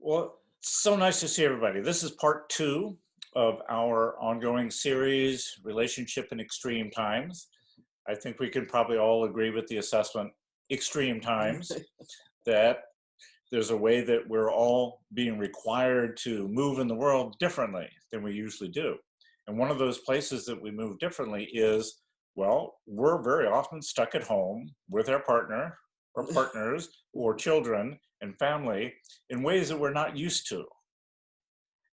Well, so nice to see everybody. This is part two of our ongoing series, Relationship in Extreme Times. I think we can probably all agree with the assessment, extreme times, that there's a way that we're all being required to move in the world differently than we usually do. And one of those places that we move differently is, well, we're very often stuck at home with our partner or partners or children and family in ways that we're not used to.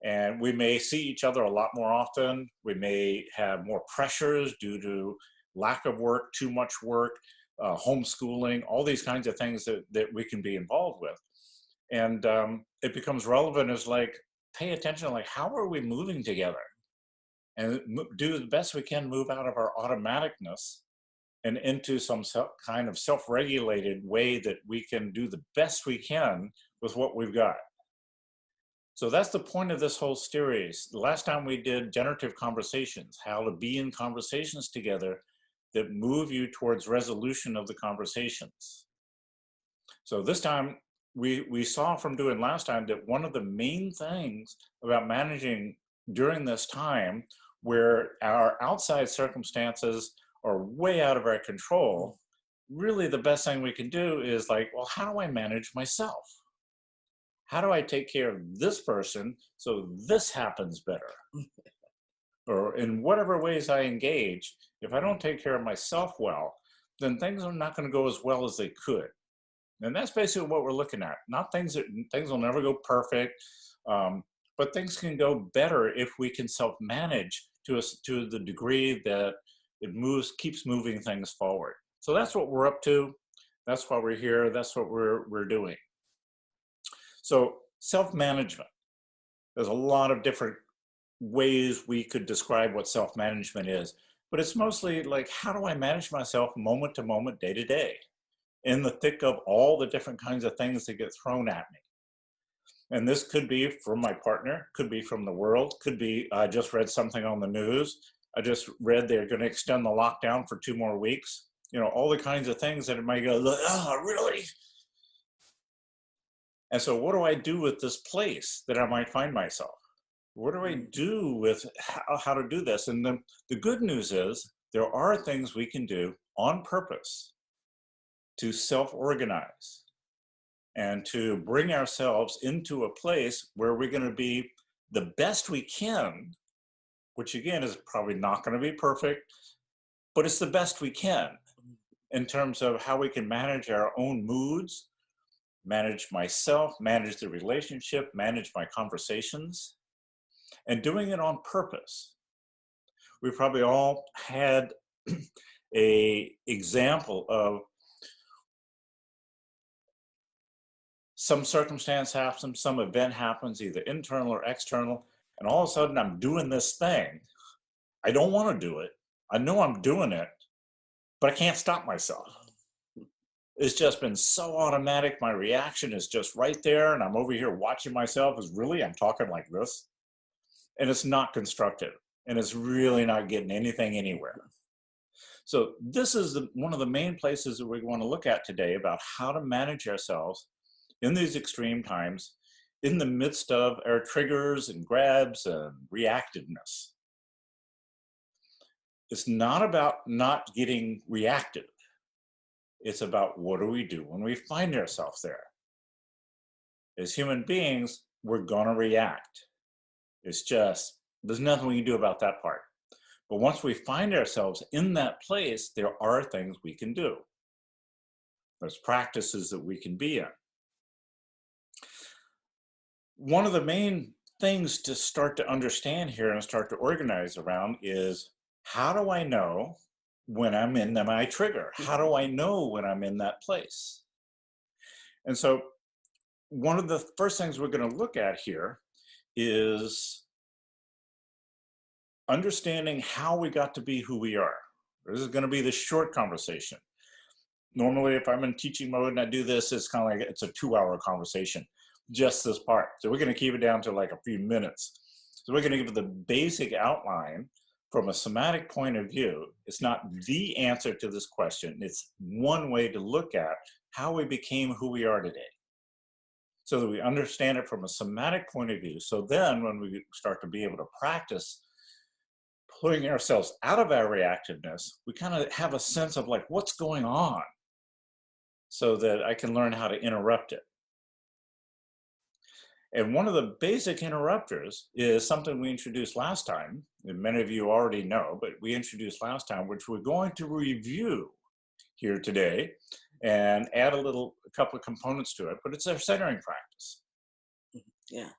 And we may see each other a lot more often. We may have more pressures due to lack of work, too much work, homeschooling, all these kinds of things that we can be involved with. And it becomes relevant as like, pay attention, like, how are we moving together? And do the best we can move out of our automaticness and into some kind of self-regulated way that we can do the best we can with what we've got. So that's the point of this whole series. The last time we did generative conversations, how to be in conversations together that move you towards resolution of the conversations. So this time we saw from doing last time that one of the main things about managing during this time where our outside circumstances are way out of our control, really the best thing we can do is like, well, how do I manage myself? How do I take care of this person so this happens better? Or in whatever ways I engage, if I don't take care of myself well, then things are not going to go as well as they could. And that's basically what we're looking at. Not things will never go perfect, but things can go better if we can self-manage to the degree that it keeps moving things forward. So that's what we're up to. That's why we're here. That's what we're doing. So self-management. There's a lot of different ways we could describe what self-management is, but it's mostly like, how do I manage myself moment to moment, day to day, in the thick of all the different kinds of things that get thrown at me? And this could be from my partner, could be from the world, could be, I just read something on the news. I just read they're going to extend the lockdown for 2 more weeks. You know, all the kinds of things that it might go, oh, really? And so what do I do with this place that I might find myself? What do I do with how to do this? And the good news is there are things we can do on purpose to self-organize and to bring ourselves into a place where we're going to be the best we can, which again is probably not going to be perfect, but it's the best we can in terms of how we can manage our own moods, manage myself, manage the relationship, manage my conversations, and doing it on purpose. We probably all had a example of some circumstance happens, some event happens, either internal or external, and all of a sudden I'm doing this thing. I don't want to do it. I know I'm doing it, but I can't stop myself. It's just been so automatic. My reaction is just right there, and I'm over here watching myself as really, I'm talking like this. And it's not constructive, and it's really not getting anything anywhere. So this is one of the main places that we want to look at today about how to manage ourselves in these extreme times in the midst of our triggers and grabs and reactiveness. It's not about not getting reactive. It's about what do we do when we find ourselves there. As human beings, we're going to react. It's just, there's nothing we can do about that part. But once we find ourselves in that place, there are things we can do. There's practices that we can be in. One of the main things to start to understand here and start to organize around is, how do I know when I'm in my trigger? How do I know when I'm in that place? And so one of the first things we're going to look at here is understanding how we got to be who we are. This is going to be the short conversation. Normally, if I'm in teaching mode and I do this, it's kind of like it's a 2-hour conversation, just this part. So we're going to keep it down to like a few minutes. So we're going to give the basic outline from a somatic point of view. It's not the answer to this question. It's one way to look at how we became who we are today. so that we understand it from a somatic point of view. So then when we start to be able to practice pulling ourselves out of our reactiveness, we kind of have a sense of like, what's going on, so that I can learn how to interrupt it. And one of the basic interrupters is something we introduced last time, and many of you already know, but we introduced last time, which we're going to review here today and add a couple of components to it, but it's our centering practice. Yeah.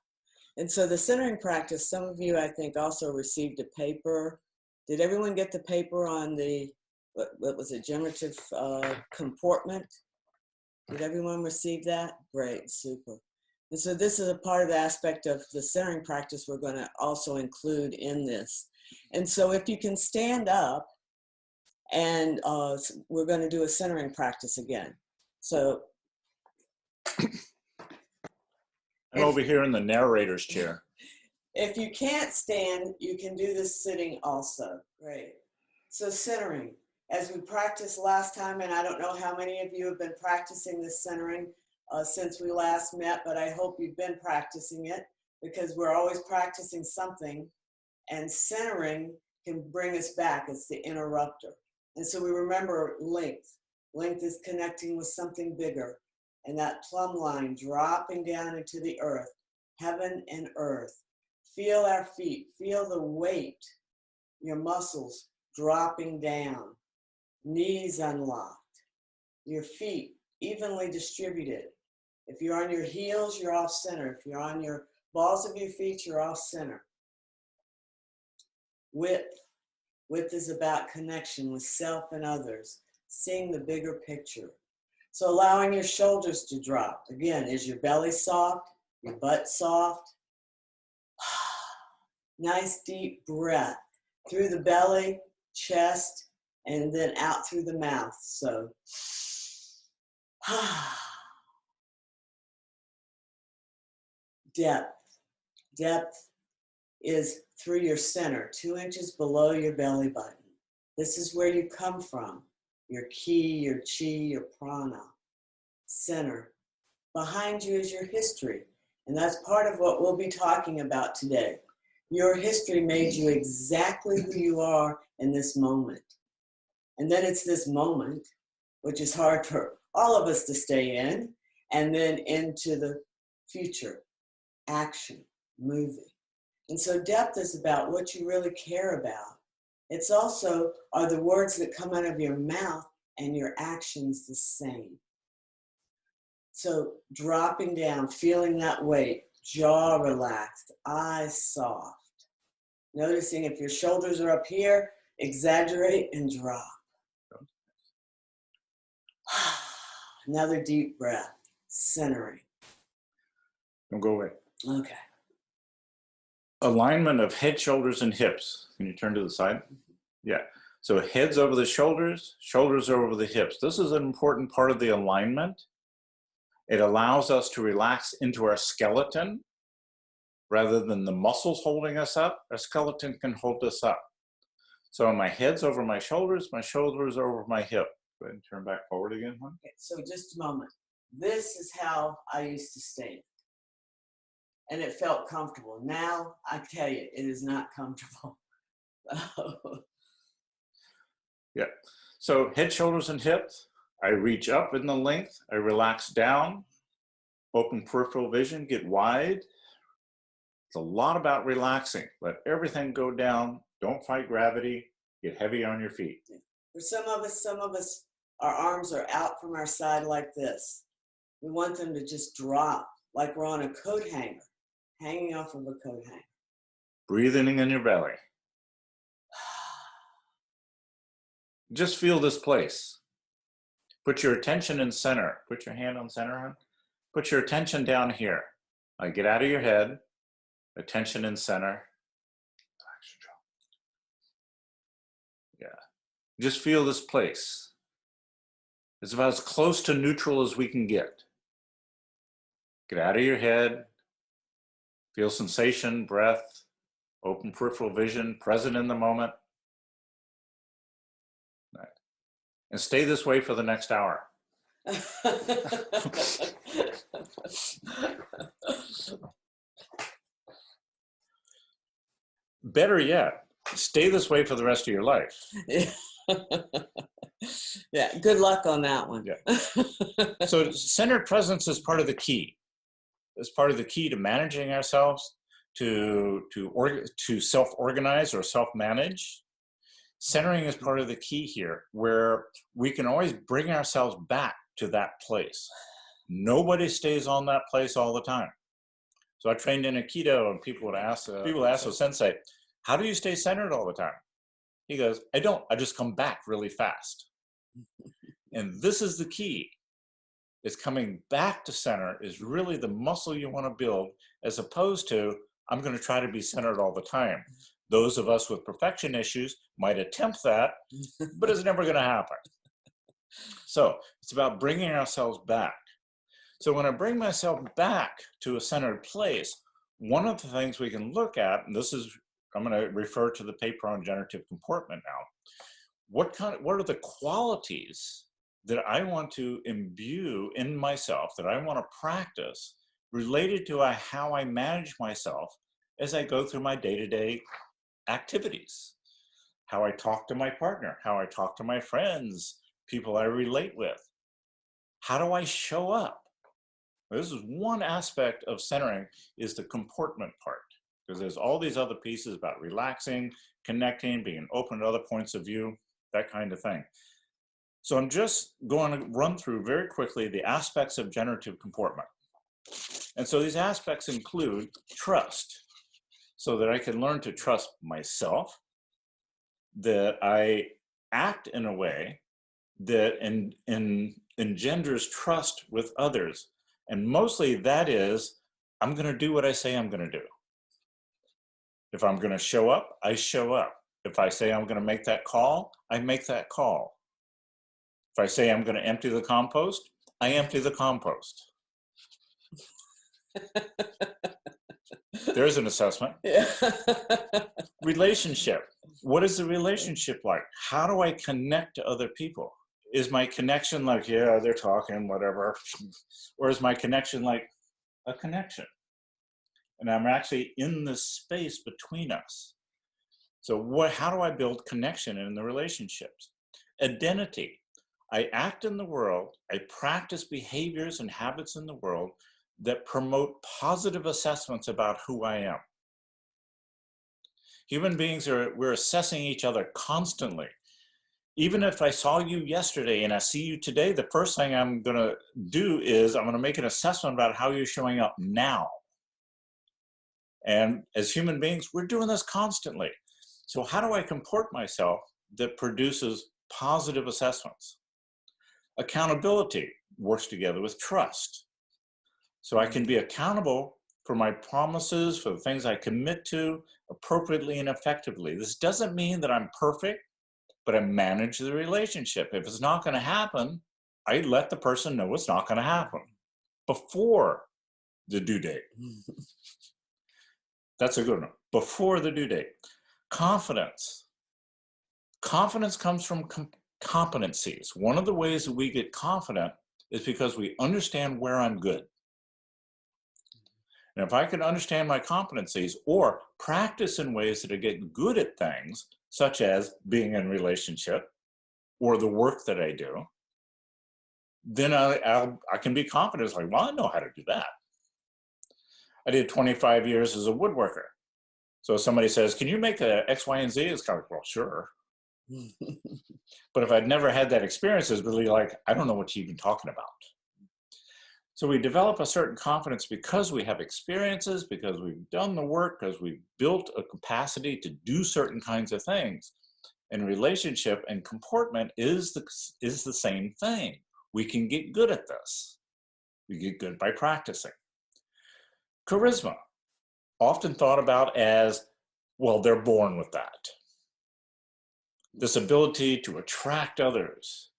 And so the centering practice, some of you, I think, also received a paper. Did everyone get the paper on the, what was it, generative comportment? Did everyone receive that? Great, super. And so this is a part of the aspect of the centering practice we're going to also include in this. And so if you can stand up, and we're going to do a centering practice again. So I'm over here in the narrator's chair. If you can't stand, you can do this sitting also. Great. So centering, as we practiced last time, and I don't know how many of you have been practicing this centering since we last met, but I hope you've been practicing it, because we're always practicing something, and centering can bring us back. It's the interrupter. And so we remember length. Length is connecting with something bigger, and that plumb line dropping down into the earth, heaven and earth. Feel our feet, feel the weight, your muscles dropping down, knees unlocked, your feet evenly distributed. If you're on your heels, you're off center. If you're on your balls of your feet, you're off center. Width. Width is about connection with self and others, seeing the bigger picture. So allowing your shoulders to drop. Again, is your belly soft? Your butt soft? Nice deep breath through the belly, chest, and then out through the mouth. So, depth. Depth is through your center, 2 inches below your belly button. This is where you come from, your ki, your chi, your prana. Center. Behind you is your history, and that's part of what we'll be talking about today. Your history made you exactly who you are in this moment. And then it's this moment, which is hard for all of us to stay in, and then into the future, action, moving. And so depth is about what you really care about. It's also, are the words that come out of your mouth and your actions the same? So dropping down, feeling that weight, jaw relaxed, eyes soft. Noticing if your shoulders are up here, exaggerate and drop. Another deep breath, centering. Don't go away. Okay. Alignment of head, shoulders, and hips. Can you turn to the side? Yeah. So heads over the shoulders, shoulders over the hips. This is an important part of the alignment. It allows us to relax into our skeleton rather than the muscles holding us up. Our skeleton can hold us up. So my head's over my shoulders over my hip. Go ahead and turn back forward again. Huh? Okay, so just a moment. This is how I used to stand. And it felt comfortable. Now, I tell you, it is not comfortable. Yeah. So head, shoulders, and hips. I reach up in the length. I relax down. Open peripheral vision. Get wide. It's a lot about relaxing. Let everything go down. Don't fight gravity. Get heavy on your feet. For some of us, our arms are out from our side like this. We want them to just drop, like we're on a coat hanger, hanging off of a coat hanger. Breathing in your belly. Just feel this place. Put your attention in center. Put your hand on center. Huh? Put your attention down here. Get out of your head. Attention in center. Yeah. Just feel this place. It's about as close to neutral as we can get. Get out of your head. Feel sensation, breath, open peripheral vision, present in the moment. Right. And stay this way for the next hour. Better yet, stay this way for the rest of your life. Yeah. Yeah, good luck on that one. Yeah. So centered presence is part of the key. It's part of the key to managing ourselves, to self-organize or self-manage. Centering is part of the key here, where we can always bring ourselves back to that place. Nobody stays on that place all the time. So I trained in Aikido, and people ask the sensei, how do you stay centered all the time? He goes, I don't, I just come back really fast. And this is the key. It's coming back to center is really the muscle you want to build, as opposed to, I'm going to try to be centered all the time. Those of us with perfection issues might attempt that, but it's never going to happen. So it's about bringing ourselves back. So when I bring myself back to a centered place, one of the things we can look at, and this is, I'm going to refer to the paper on generative comportment now. What are the qualities that I want to imbue in myself, that I want to practice, related to how I manage myself as I go through my day-to-day activities? How I talk to my partner, how I talk to my friends, people I relate with. How do I show up? This is one aspect of centering, is the comportment part, because there's all these other pieces about relaxing, connecting, being open to other points of view, that kind of thing. So I'm just going to run through very quickly the aspects of generative comportment. And so these aspects include trust, so that I can learn to trust myself, that I act in a way that engenders trust with others. And mostly that is, I'm going to do what I say I'm going to do. If I'm going to show up, I show up. If I say I'm going to make that call, I make that call. If I say I'm going to empty the compost, I empty the compost. There's an assessment. Yeah. Relationship. What is the relationship like? How do I connect to other people? Is my connection like, yeah, they're talking, whatever? Or is my connection like a connection? And I'm actually in the space between us. So how do I build connection in the relationships? Identity. I act in the world, I practice behaviors and habits in the world that promote positive assessments about who I am. Human beings we're assessing each other constantly. Even if I saw you yesterday and I see you today, the first thing I'm going to do is I'm going to make an assessment about how you're showing up now. And as human beings, we're doing this constantly. So how do I comport myself that produces positive assessments? Accountability works together with trust. So I can be accountable for my promises, for the things I commit to appropriately and effectively. This doesn't mean that I'm perfect, but I manage the relationship. If it's not going to happen, I let the person know it's not going to happen before the due date. That's a good one. Before the due date. Confidence. Confidence comes from competencies. One of the ways that we get confident is because we understand where I'm good. And if I can understand my competencies or practice in ways that I get good at things, such as being in relationship or the work that I do, then I can be confident. It's like, well, I know how to do that. I did 25 years as a woodworker. So if somebody says, can you make a X, Y, and Z? It's kind of like, well, sure. But if I'd never had that experience, it's really like, I don't know what you're even talking about. So we develop a certain confidence because we have experiences, because we've done the work, because we've built a capacity to do certain kinds of things. And relationship and comportment is the same thing. We can get good at this. We get good by practicing. Charisma, often thought about as, well, they're born with that. This ability to attract others,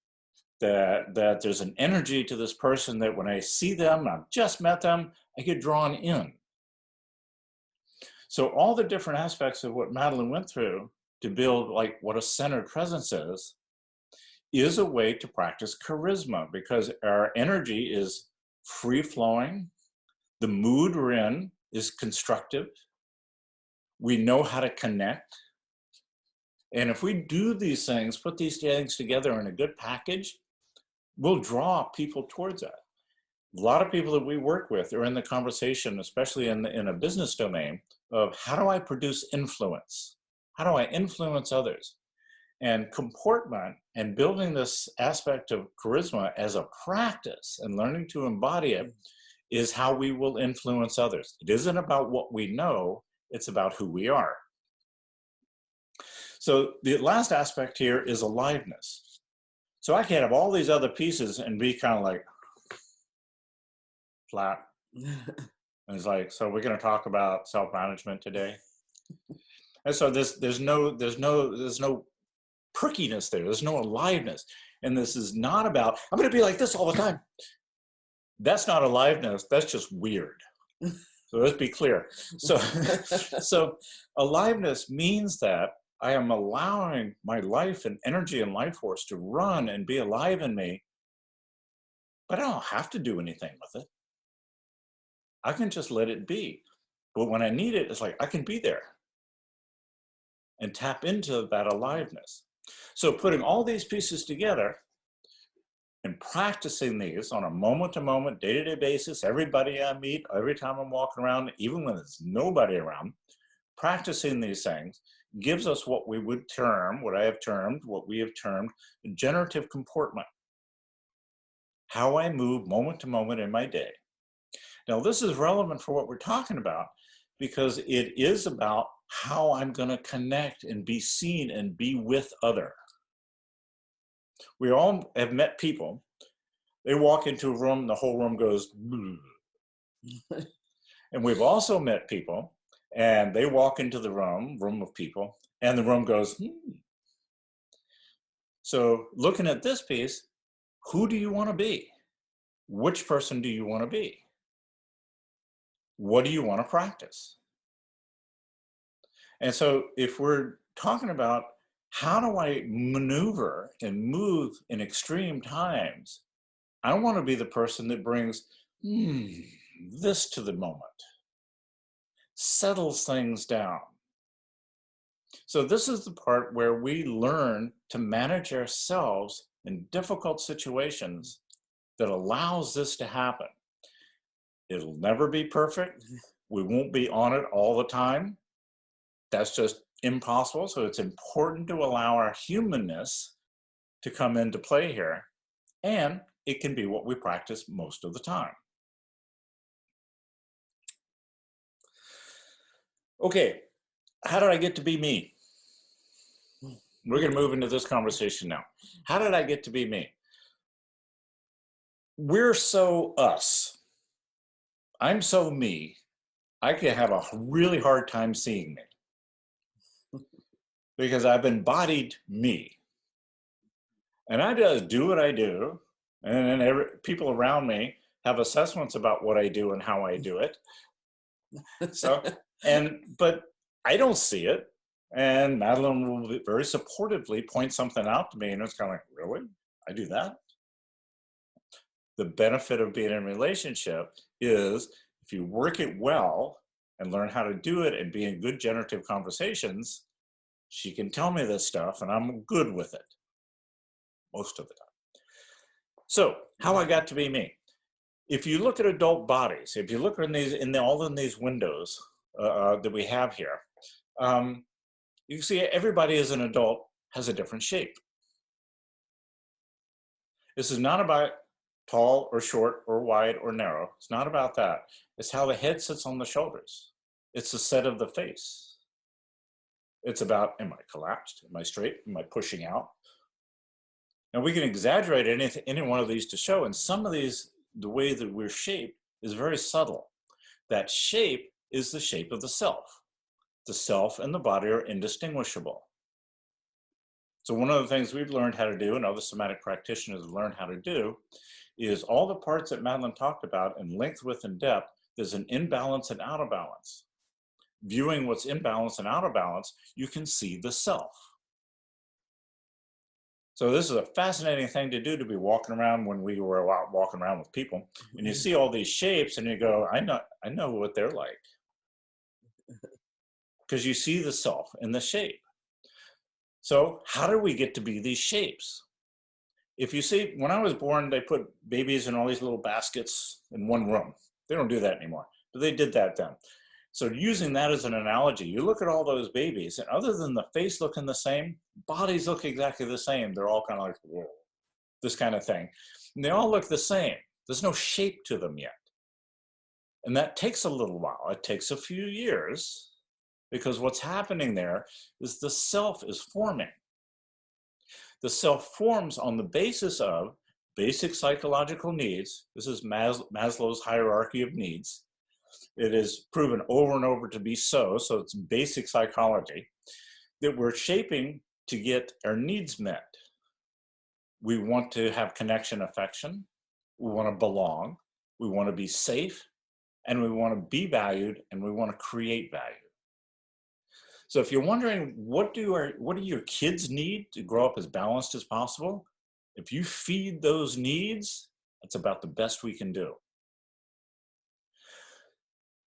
that there's an energy to this person that when I see them, I've just met them, I get drawn in. So all the different aspects of what Madeline went through to build like what a centered presence is a way to practice charisma because our energy is free flowing. The mood we're in is constructive. We know how to connect. And if we do these things, put these things together in a good package, we'll draw people towards that. A lot of people that we work with are in the conversation, especially in a business domain, of how do I produce influence? How do I influence others? And comportment and building this aspect of charisma as a practice and learning to embody it is how we will influence others. It isn't about what we know, it's about who we are. So the last aspect here is aliveness. So I can have all these other pieces and be kind of like flat. And it's like, so we're going to talk about self-management today. And so there's no perkiness there. There's no aliveness. And this is not about, I'm going to be like this all the time. That's not aliveness. That's just weird. So let's be clear. So aliveness means that I am allowing my life and energy and life force to run and be alive in me, but I don't have to do anything with it. I can just let it be. But when I need it, it's like I can be there and tap into that aliveness. So putting all these pieces together and practicing these on a moment-to-moment, day-to-day basis, everybody I meet, every time I'm walking around, even when there's nobody around, practicing these things gives us what we would term, what we have termed generative comportment. How I move moment to moment in my day. Now, this is relevant for what we're talking about because it is about how I'm going to connect and be seen and be with other. We all have met people. They walk into a room, the whole room goes, and we've also met people, and they walk into the room of people, and the room goes, So looking at this piece, who do you want to be? Which person do you want to be? What do you want to practice? And so if we're talking about how do I maneuver and move in extreme times, I don't want to be the person that brings this to the moment, settles things down. So this is the part where we learn to manage ourselves in difficult situations that allows this to happen. It'll never be perfect. We won't be on it all the time. That's just impossible. So it's important to allow our humanness to come into play here. And it can be what we practice most of the time. Okay, how did I get to be me? We're going to move into this conversation now. How did I get to be me? We're so us. I'm so me. I can have a really hard time seeing me because I've embodied me. And I just do what I do. And then people around me have assessments about what I do and how I do it. But I don't see it. And Madeline will very supportively point something out to me. And it's kind of like, really? I do that? The benefit of being in a relationship is if you work it well and learn how to do it and be in good generative conversations, she can tell me this stuff and I'm good with it most of the time. So how I got to be me. If you look at adult bodies, if you look in these windows that we have here, you can see everybody as an adult has a different shape. This is not about tall or short or wide or narrow. It's not about that. It's how the head sits on the shoulders. It's the set of the face. It's about, am I collapsed? Am I straight? Am I pushing out? Now we can exaggerate any one of these to show, and some of these, the way that we're shaped is very subtle. That shape is the shape of the self. The self and the body are indistinguishable. So one of the things we've learned how to do, and other somatic practitioners have learned how to do, is all the parts that Madeline talked about in length, width, and depth, there's an imbalance and out of balance. Viewing what's in balance and out of balance, you can see the self. So this is a fascinating thing to do, to be walking around when we were out walking around with people, and you see all these shapes and you go, I know what they're like, because you see the self in the shape. So how do we get to be these shapes? If you see, when I was born, they put babies in all these little baskets in one room. They don't do that anymore, but they did that then. So using that as an analogy, you look at all those babies, and other than the face looking the same, bodies look exactly the same. They're all kind of like, whoa, this kind of thing. And they all look the same. There's no shape to them yet. And that takes a little while. It takes a few years, because what's happening there is the self is forming. The self forms on the basis of basic psychological needs. This is Maslow's hierarchy of needs. It is proven over and over to be so. So it's basic psychology that we're shaping to get our needs met. We want to have connection, affection. We want to belong. We want to be safe. And we want to be valued. And we want to create value. So if you're wondering, what do your kids need to grow up as balanced as possible? If you feed those needs, that's about the best we can do.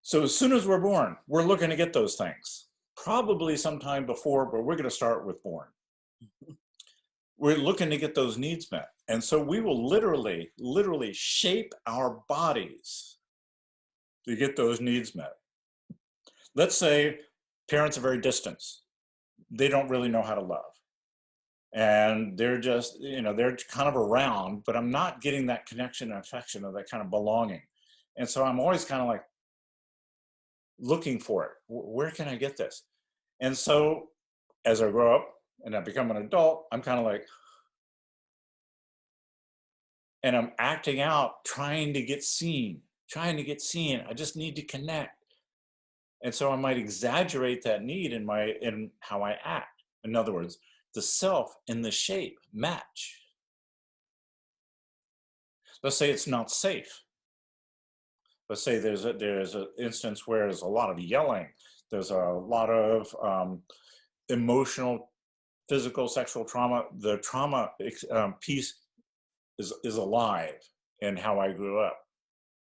So as soon as we're born, we're looking to get those things. Probably sometime before, but we're going to start with born. We're looking to get those needs met. And so we will literally shape our bodies to get those needs met. Let's say parents are very distant. They don't really know how to love. And they're just, they're kind of around, but I'm not getting that connection and affection, or that kind of belonging. And so I'm always kind of like looking for it. Where can I get this? And so as I grow up and I become an adult, I'm kind of like, and I'm acting out, trying to get seen. I just need to connect. And so I might exaggerate that need in how I act. In other words, the self and the shape match. Let's say it's not safe. Let's say there's an instance where there's a lot of yelling. There's a lot of emotional, physical, sexual trauma. The trauma piece is alive in how I grew up.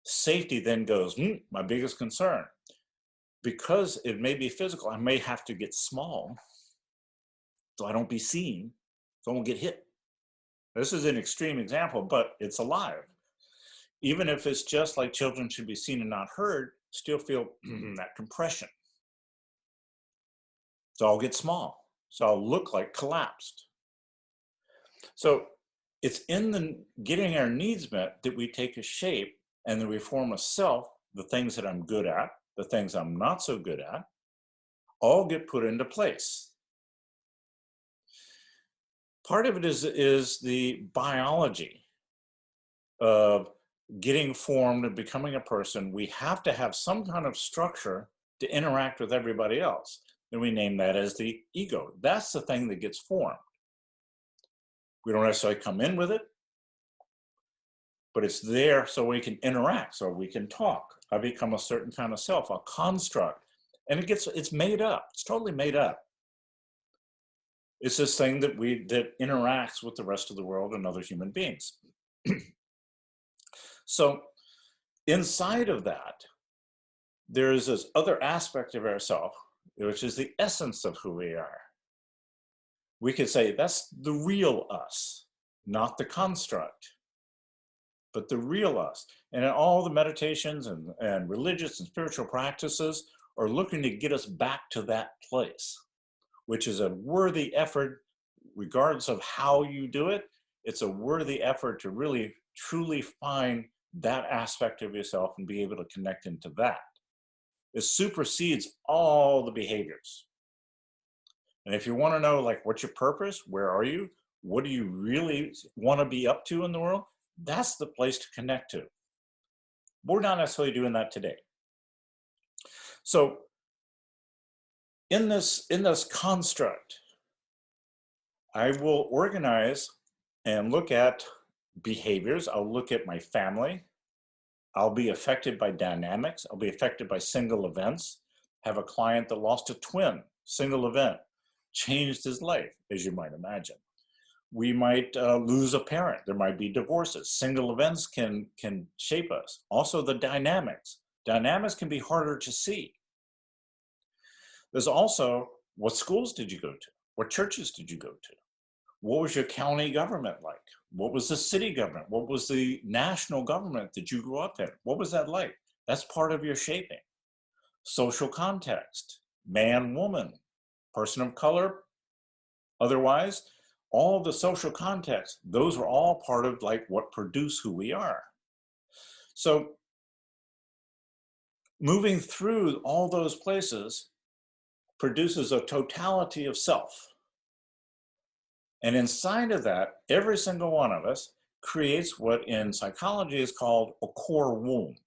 Safety then goes, my biggest concern. Because it may be physical, I may have to get small so I don't be seen, so I won't get hit. This is an extreme example, but it's alive. Even if it's just like children should be seen and not heard, still feel that compression. So I'll get small. So I'll look like collapsed. So it's in the getting our needs met that we take a shape, and then we form a self. The things that I'm good at, the things I'm not so good at, all get put into place. Part of it is the biology of getting formed and becoming a person. We have to have some kind of structure to interact with everybody else. And we name that as the ego. That's the thing that gets formed. We don't necessarily come in with it, but it's there so we can interact, so we can talk. I become a certain kind of self, a construct. And it's made up. It's totally made up. It's this thing that interacts with the rest of the world and other human beings. So inside of that, there is this other aspect of ourself, which is the essence of who we are. We could say that's the real us, not the construct, but the real us. And in all the meditations and religious and spiritual practices are looking to get us back to that place, which is a worthy effort, regardless of how you do it. It's a worthy effort to really, truly find that aspect of yourself and be able to connect into that. It supersedes all the behaviors. And if you want to know, like, what's your purpose? Where are you? What do you really want to be up to in the world? That's the place to connect to. We're not necessarily doing that today. So in this construct, I will organize and look at behaviors. I'll look at my family. I'll be affected by dynamics. I'll be affected by single events. Have a client that lost a twin, single event, changed his life, as you might imagine. We might lose a parent. There might be divorces. Single events can shape us. Also the dynamics. Dynamics can be harder to see. There's also, what schools did you go to? What churches did you go to? What was your county government like? What was the city government? What was the national government that you grew up in? What was that like? That's part of your shaping. Social context, man, woman, person of color, otherwise, all the social context, those are all part of like what produce who we are. So moving through all those places produces a totality of self. And inside of that, every single one of us creates what in psychology is called a core wound.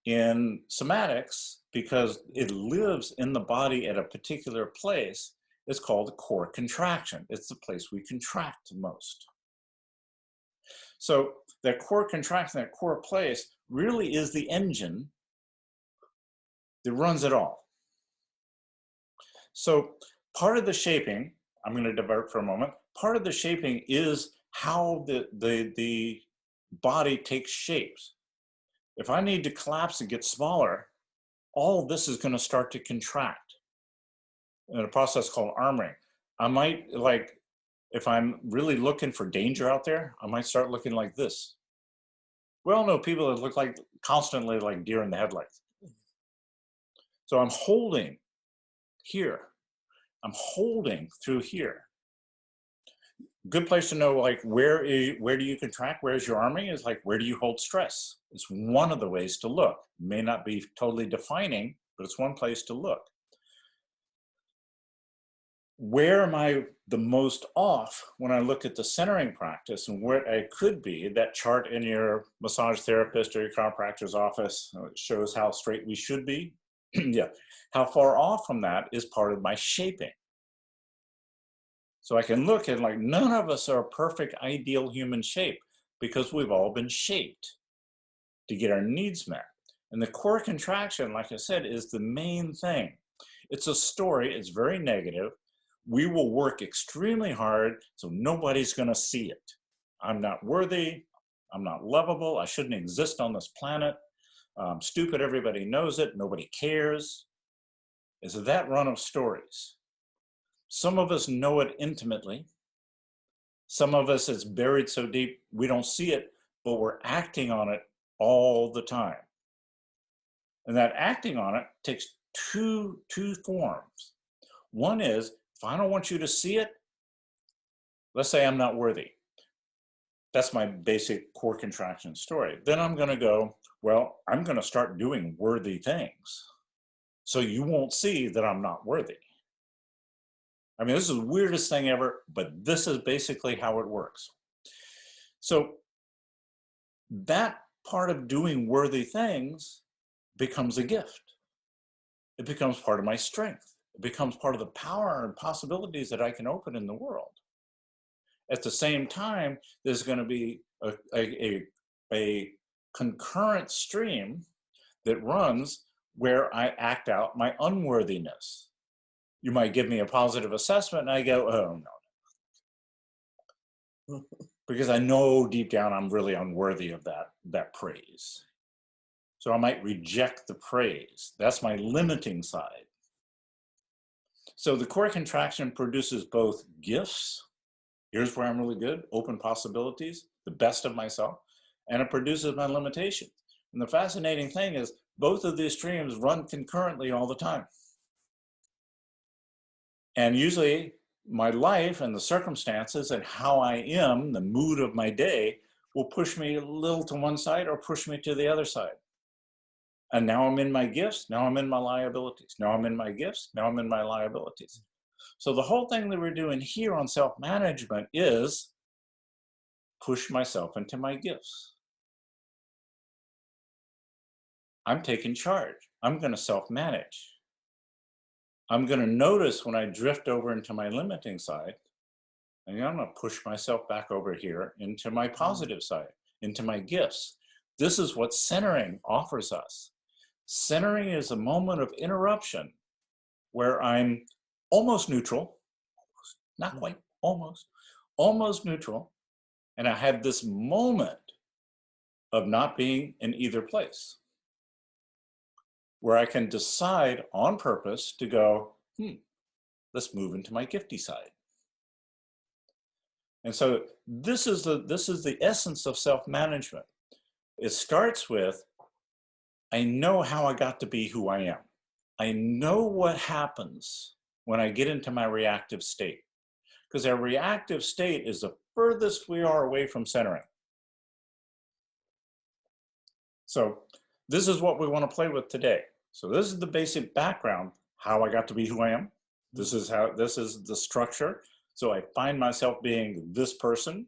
In somatics, because it lives in the body at a particular place, it's called a core contraction. It's the place we contract most. So that core contraction, that core place, really is the engine that runs it all. So part of the shaping, I'm going to divert for a moment, part of the shaping is how the body takes shapes. If I need to collapse and get smaller, all of this is going to start to contract in a process called armoring. I might, like, if I'm really looking for danger out there, I might start looking like this. We all know people that look like constantly like deer in the headlights. So I'm holding here. I'm holding through here. Good place to know, like, where do you contract? Where's your arming? Is like, where do you hold stress? It's one of the ways to look. May not be totally defining, but it's one place to look. Where am I the most off when I look at the centering practice and where I could be? That chart in your massage therapist or your chiropractor's office shows how straight we should be. Yeah. How far off from that is part of my shaping. So I can look at, like, none of us are a perfect ideal human shape because we've all been shaped to get our needs met. And the core contraction, like I said, is the main thing. It's a story, it's very negative. We will work extremely hard so nobody's going to see it. I'm not worthy, I'm not lovable, I shouldn't exist on this planet. I'm stupid, everybody knows it, nobody cares. It's that run of stories. Some of us know it intimately. Some of us, it's buried so deep we don't see it, but we're acting on it all the time. And that acting on it takes two forms. One is, if I don't want you to see it, let's say I'm not worthy. That's my basic core contraction story. Then I'm going to go, well, I'm going to start doing worthy things. So you won't see that I'm not worthy. I mean, this is the weirdest thing ever, but this is basically how it works. So that part of doing worthy things becomes a gift. It becomes part of my strength. It becomes part of the power and possibilities that I can open in the world. At the same time, there's going to be a concurrent stream that runs where I act out my unworthiness. You might give me a positive assessment and I go, oh no. Because I know deep down I'm really unworthy of that praise. So I might reject the praise. That's my limiting side. So the core contraction produces both gifts. Here's where I'm really good, open possibilities, the best of myself, and it produces my limitations. And the fascinating thing is both of these streams run concurrently all the time. And usually my life and the circumstances and how I am, the mood of my day, will push me a little to one side or push me to the other side. And now I'm in my gifts, now I'm in my liabilities. Now I'm in my gifts, now I'm in my liabilities. So the whole thing that we're doing here on self-management is push myself into my gifts. I'm taking charge. I'm going to self-manage. I'm going to notice when I drift over into my limiting side, and I'm going to push myself back over here into my positive side, into my gifts. This is what centering offers us. Centering is a moment of interruption where I'm almost neutral, not quite, almost, almost neutral, and I have this moment of not being in either place, where I can decide on purpose to go, let's move into my gifty side. And so this is the essence of self-management. It starts with, I know how I got to be who I am. I know what happens when I get into my reactive state, because our reactive state is the furthest we are away from centering. So this is what we want to play with today. So this is the basic background, how I got to be who I am. This is the structure. So I find myself being this person.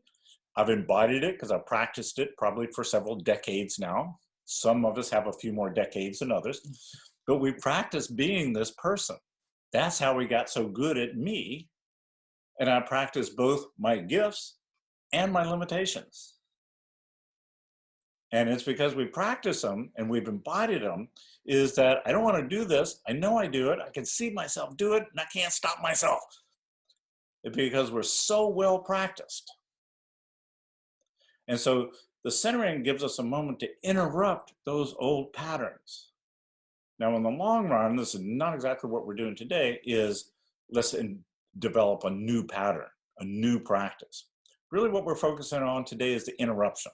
I've embodied it because I've practiced it probably for several decades now. Some of us have a few more decades than others, but we practice being this person. That's how we got so good at me. And I practice both my gifts and my limitations. And it's because we practice them and we've embodied them, is that I don't want to do this. I know I do it. I can see myself do it, and I can't stop myself. It's because we're so well practiced. And so the centering gives us a moment to interrupt those old patterns. Now, in the long run, this is not exactly what we're doing today, is let's develop a new pattern, a new practice. Really what we're focusing on today is the interruption.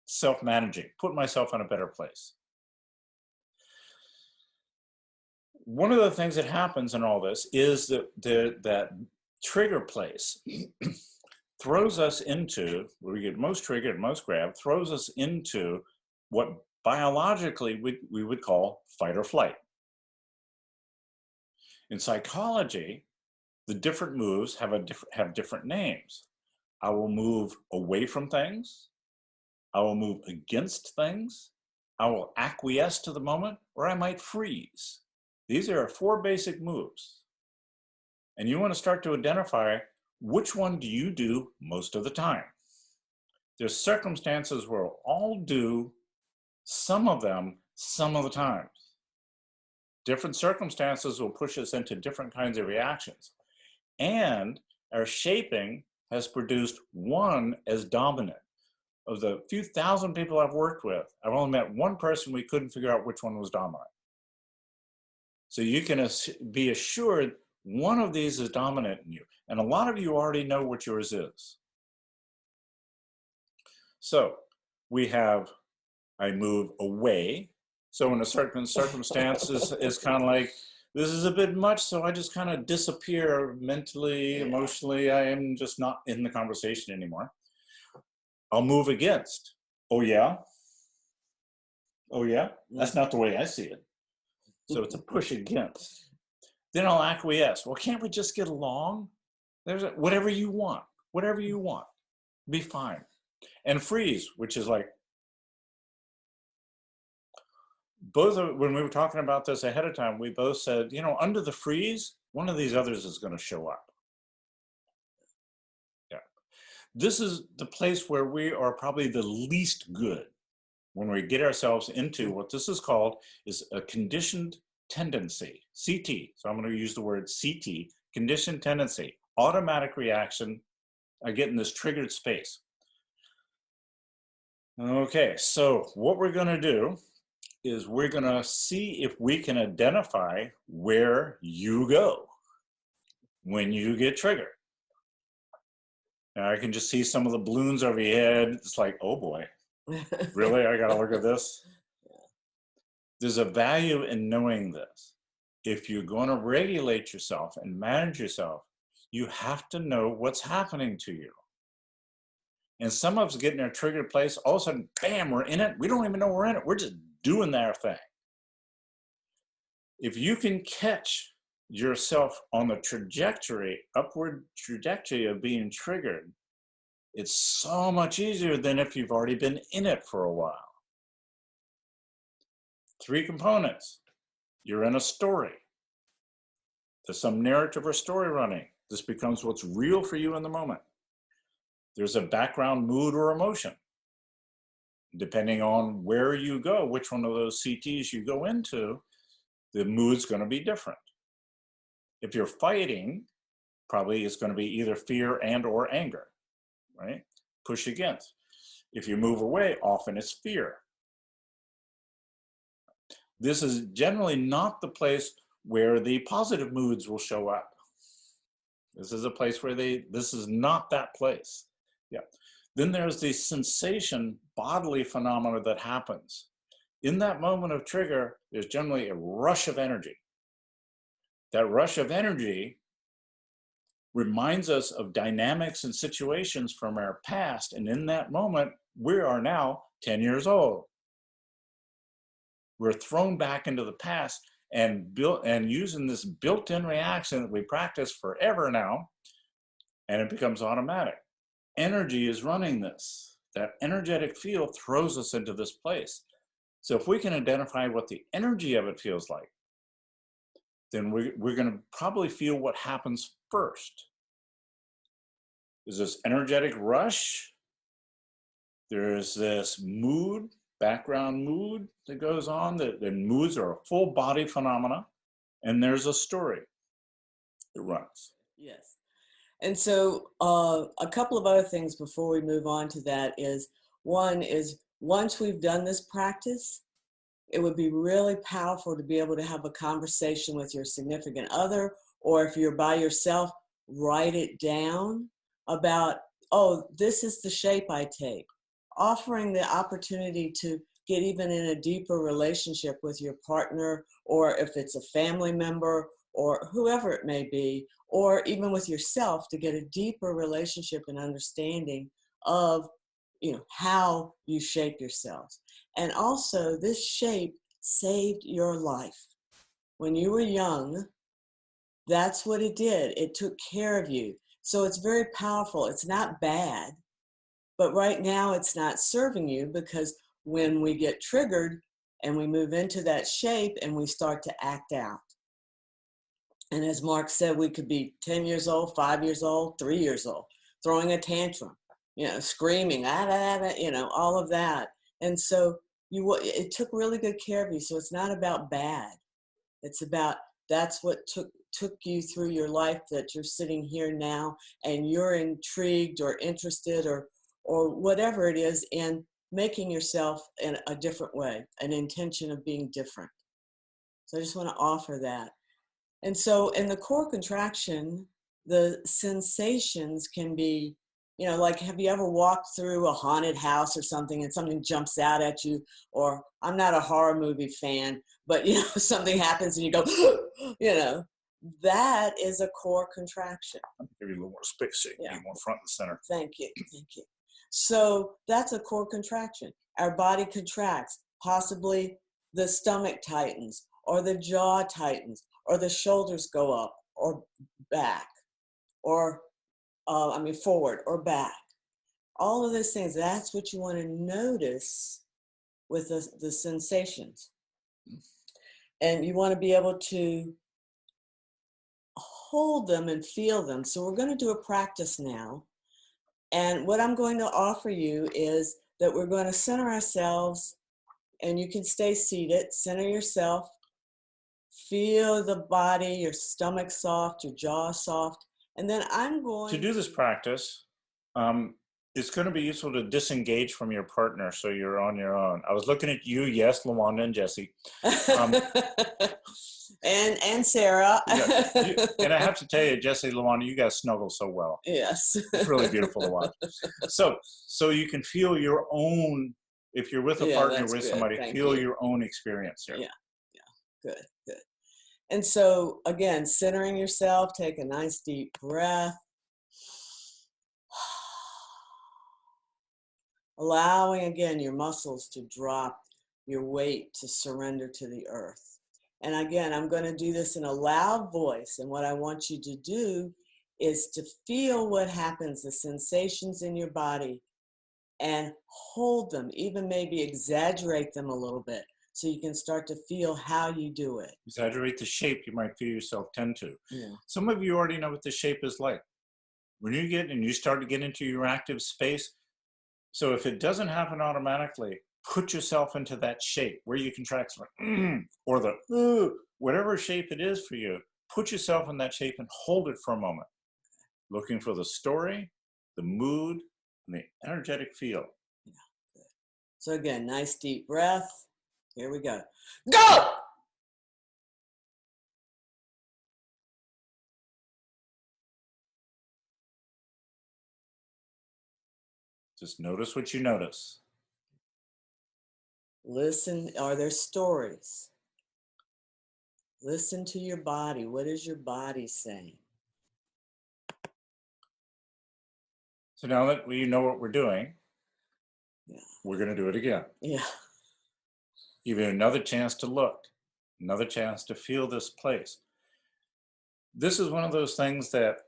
Self-managing, put myself in a better place. One of the things that happens in all this is that trigger place throws us into, where we get most triggered, most grabbed, throws us into what biologically we would call fight or flight. In psychology, the different moves have different names. I will move away from things. I will move against things. I will acquiesce to the moment, or I might freeze. These are 4 basic moves. And you want to start to identify which one do you do most of the time. There's circumstances where we'll all do some of them some of the times. Different circumstances will push us into different kinds of reactions. And our shaping has produced one as dominant. Of the few thousand people I've worked with, I've only met one person we couldn't figure out which one was dominant. So you can be assured one of these is dominant in you. And a lot of you already know what yours is. So we have, I move away. So in a certain circumstance, it's kind of like, this is a bit much, so I just kind of disappear mentally, emotionally. I am just not in the conversation anymore. I'll move against. Oh yeah? Oh yeah? That's not the way I see it. So it's a push against. Then I'll acquiesce. Well, can't we just get along? Whatever you want. Whatever you want. Be fine. And freeze, which is like, when we were talking about this ahead of time, we both said, under the freeze, one of these others is going to show up. Yeah. This is the place where we are probably the least good when we get ourselves into what this is called is a conditioned tendency, CT. So I'm going to use the word CT, conditioned tendency, automatic reaction. I get in this triggered space. Okay, so what we're going to do is we're going to see if we can identify where you go when you get triggered. Now I can just see some of the balloons over your head. It's like, oh boy, really? I got to look at this? There's a value in knowing this. If you're going to regulate yourself and manage yourself, you have to know what's happening to you. And some of us get in a triggered place, all of a sudden, bam, we're in it. We don't even know we're in it. We're just doing our thing. If you can catch yourself on the trajectory, upward trajectory of being triggered, it's so much easier than if you've already been in it for a while. 3 components. You're in a story. There's some narrative or story running. This becomes what's real for you in the moment. There's a background mood or emotion. Depending on where you go, which one of those CTs you go into, the mood's going to be different. If you're fighting, probably is going to be either fear and or anger, right? Push against. If you move away, often it's fear. This is generally not the place where the positive moods will show up. This is a place where this is not that place. Yeah. Then there's the sensation bodily phenomena that happens. In that moment of trigger, there's generally a rush of energy. That rush of energy reminds us of dynamics and situations from our past. And in that moment, we are now 10 years old. We're thrown back into the past and using this built-in reaction that we practice forever now, and it becomes automatic. Energy is running this. That energetic field throws us into this place. So if we can identify what the energy of it feels like, then we're going to probably feel what happens first. There's this energetic rush. There's this mood, background mood that goes on. The moods are a full body phenomena. And there's a story that runs. Yes. And so a couple of other things before we move on to that is, one is, once we've done this practice, it would be really powerful to be able to have a conversation with your significant other, or if you're by yourself, write it down about, oh, this is the shape I take. Offering the opportunity to get even in a deeper relationship with your partner, or if it's a family member or whoever it may be, or even with yourself, to get a deeper relationship and understanding of, how you shape yourselves. And also, this shape saved your life. When you were young, that's what it did. It took care of you. So it's very powerful. It's not bad, but right now it's not serving you, because when we get triggered and we move into that shape and we start to act out. And as Mark said, we could be 10 years old, 5 years old, 3 years old, throwing a tantrum, screaming, all of that. And so it took really good care of you. So it's not about bad. It's about, that's what took you through your life, that you're sitting here now and you're intrigued or interested or whatever it is in making yourself in a different way, an intention of being different. So I just want to offer that. And so in the core contraction, the sensations can be, like, have you ever walked through a haunted house or something and something jumps out at you? Or, I'm not a horror movie fan, but, something happens and you go, that is a core contraction. I'll give you a little more space so you can be more front and center. Thank you. So that's a core contraction. Our body contracts. Possibly the stomach tightens, or the jaw tightens, or the shoulders go up or back, or forward or back. All of those things, that's what you want to notice with the sensations. And you want to be able to hold them and feel them. So we're going to do a practice now. And what I'm going to offer you is that we're going to center ourselves, and you can stay seated, center yourself, feel the body, your stomach soft, your jaw soft. And then I'm going to do this practice. It's going to be useful to disengage from your partner so you're on your own. I was looking at you, yes, LaWanda and Jesse. And Sarah. And I have to tell you, Jesse, LaWanda, you guys snuggle so well. Yes. It's really beautiful to watch. So you can feel your own, if you're with a partner, with good. somebody, Thank feel you. your own experience here. Yeah. Good. And so, again, centering yourself, take a nice deep breath. Allowing, again, your muscles to drop, your weight to surrender to the earth. And again, I'm going to do this in a loud voice. And what I want you to do is to feel what happens, the sensations in your body, and hold them, even maybe exaggerate them a little bit, so you can start to feel how you do it. Exaggerate the shape you might feel yourself tend to. Yeah. Some of you already know what the shape is like. When you start to get into your active space, so if it doesn't happen automatically, put yourself into that shape where you contract, or the whatever shape it is for you. Put yourself in that shape and hold it for a moment. looking for the story, the mood, and the energetic feel. Yeah, good. So again, nice deep breath. Here we go. Go! Just notice what you notice. Listen, are there stories? Listen to your body. What is your body saying? So now that we know what we're doing, Yeah. we're going to do it again. Yeah. Give you another chance to look, another chance to feel this place. This is one of those things that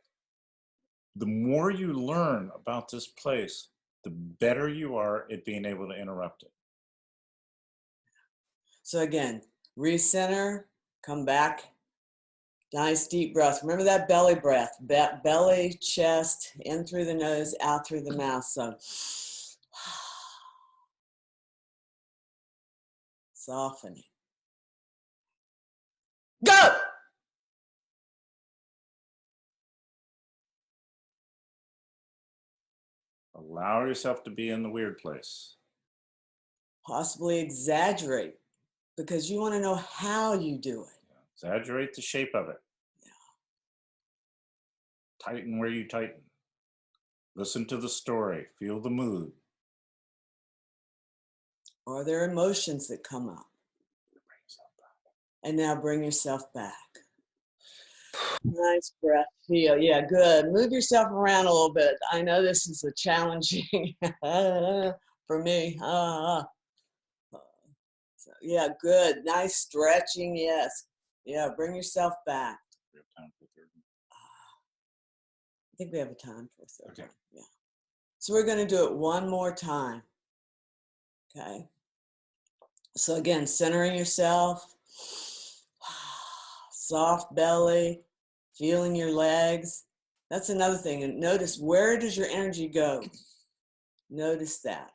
the more you learn about this place, the better you are at being able to interrupt it. So again, recenter, come back. Nice deep breath. Remember that belly breath. Belly, chest, in through the nose, out through the mouth. So softening. Go! Allow yourself to be in the weird place. Possibly exaggerate because you want to know how you do it. Exaggerate the shape of it. Tighten where you tighten. Listen to the story. Feel the mood. Are there emotions that come up? And now bring yourself back. Nice breath. Feel. Yeah, good. Move yourself around a little bit. I know this is a challenging for me. So, yeah, good. Nice stretching. Yes. Yeah, bring yourself back. We have time for a third. I think we have a time for a third. Okay. Yeah. So we're going to do it one more time. Okay. So again, centering yourself, soft belly, feeling your legs. That's another thing. And notice, where does your energy go? Notice that.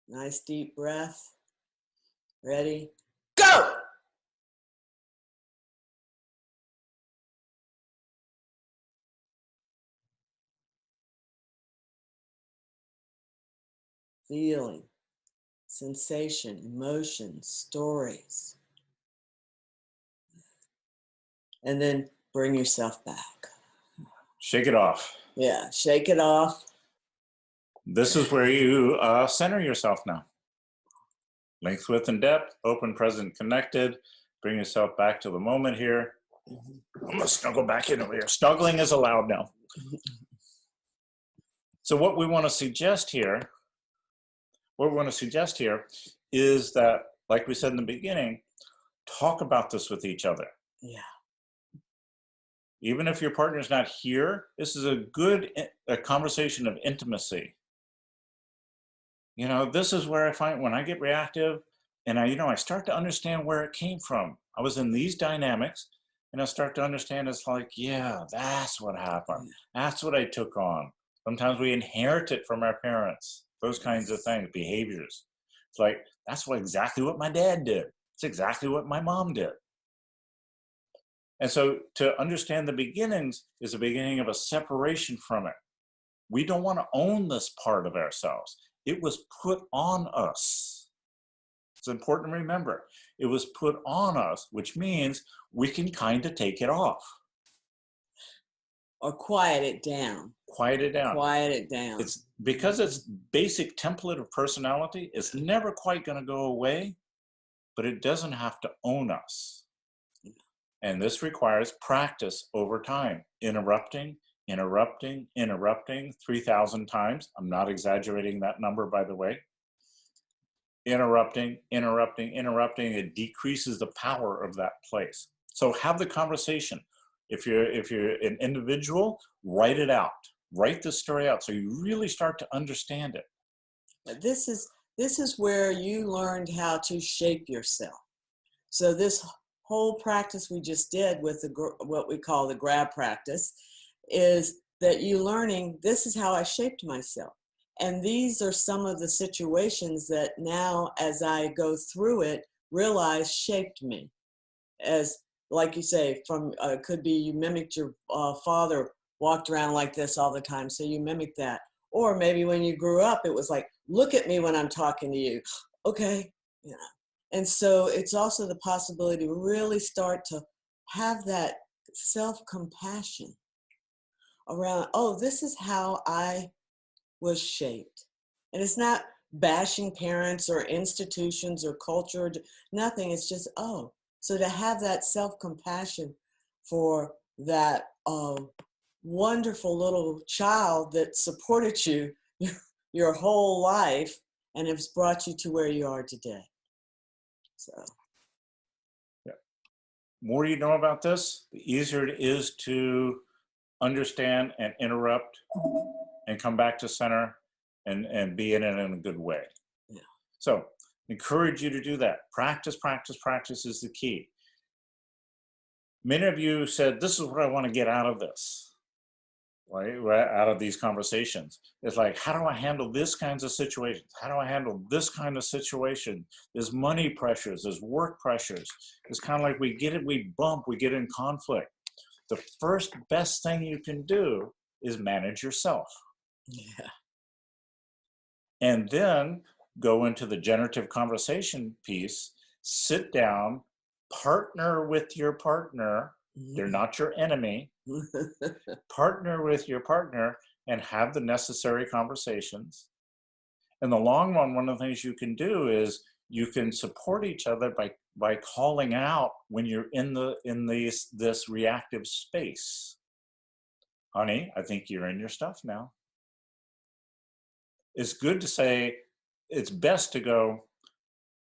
Nice deep breath. Ready? Go! Feeling, sensation, emotion, stories. And then bring yourself back. Shake it off. Yeah, shake it off. This is where you center yourself now. Length, width, and depth, open, present, connected. Bring yourself back to the moment here. I'm going to snuggle back in over here. Snuggling is allowed now. So what we want to suggest here, is that, like we said in the beginning, talk about this with each other. Yeah. Even if your partner's not here, this is a conversation of intimacy. You know, this is where I find when I get reactive and I start to understand where it came from. I was in these dynamics and I start to understand it's like, yeah, that's what happened. That's what I took on. Sometimes we inherit it from our parents, those kinds of things, behaviors. It's like, that's exactly what my dad did. It's exactly what my mom did. And so to understand the beginnings is the beginning of a separation from it. We don't want to own this part of ourselves. It was put on us. It's important to remember. It was put on us, which means we can kind of take it off. Or quiet it down. Quiet it down. Quiet it down. It's because it's basic template of personality, it's never quite going to go away, but it doesn't have to own us. And this requires practice over time, interrupting 3,000 times. I'm not exaggerating that number, by the way. Interrupting. It decreases the power of that place. So have the conversation. If you're an individual, write it out. Write the story out so you really start to understand it. This is where you learned how to shape yourself. So this whole practice we just did with what we call the grab practice is that you learning, this is how I shaped myself. And these are some of the situations that now, as I go through it, realize shaped me as like you say, from could be you mimicked your father, walked around like this all the time, so you mimic that. Or maybe when you grew up, it was like, look at me when I'm talking to you. Okay, you know. And so it's also the possibility to really start to have that self-compassion around, oh, this is how I was shaped. And it's not bashing parents or institutions or culture, nothing. It's just, oh, so to have that self-compassion for that wonderful little child that supported you your whole life and has brought you to where you are today. So, yeah. More you know about this, the easier it is to understand and interrupt and come back to center and be in it in a good way. yeah. So encourage you to do that. Practice, practice, practice is the key. Many of you said, this is what I want to get out of this, right? Out of these conversations. It's like, how do I handle this kinds of situations? How do I handle this kind of situation? There's money pressures, there's work pressures. It's kind of like we get it, we bump, we get in conflict. The first best thing you can do is manage yourself. Yeah. And then go into the generative conversation piece, sit down, partner with your partner. They're not your enemy. Partner with your partner and have the necessary conversations. In the long run, one of the things you can do is you can support each other by calling out when you're in this reactive space. Honey, I think you're in your stuff now. It's good to say, it's best to go,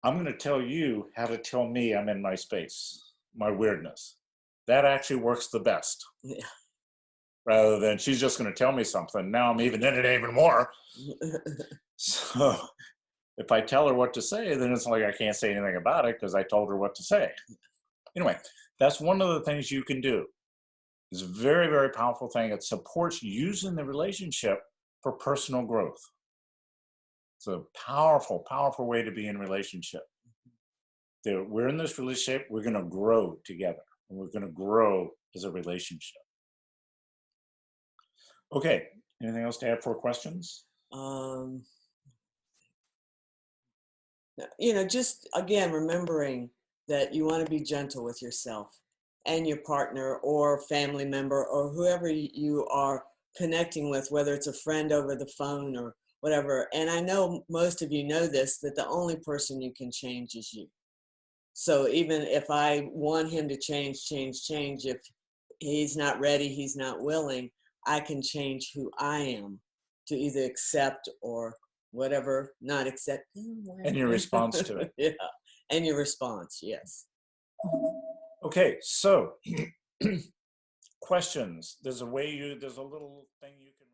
I'm going to tell you how to tell me I'm in my space, my weirdness. That actually works the best. Yeah. Rather than she's just going to tell me something. Now I'm even in it even more. So if I tell her what to say, then it's like I can't say anything about it because I told her what to say. Anyway, that's one of the things you can do. It's a very, very powerful thing. It supports using the relationship for personal growth. It's a powerful, powerful way to be in a relationship. We're in this relationship, we're going to grow together, and we're going to grow as a relationship. Okay, anything else to add for questions? Just again, remembering that you want to be gentle with yourself and your partner or family member or whoever you are connecting with, whether it's a friend over the phone or whatever. And I know most of you know this, that the only person you can change is you. So even if I want him to change, if he's not ready, he's not willing, I can change who I am to either accept or whatever, not accept. And your response to it. Yeah, and your response, yes. Okay, so questions. There's a little thing you can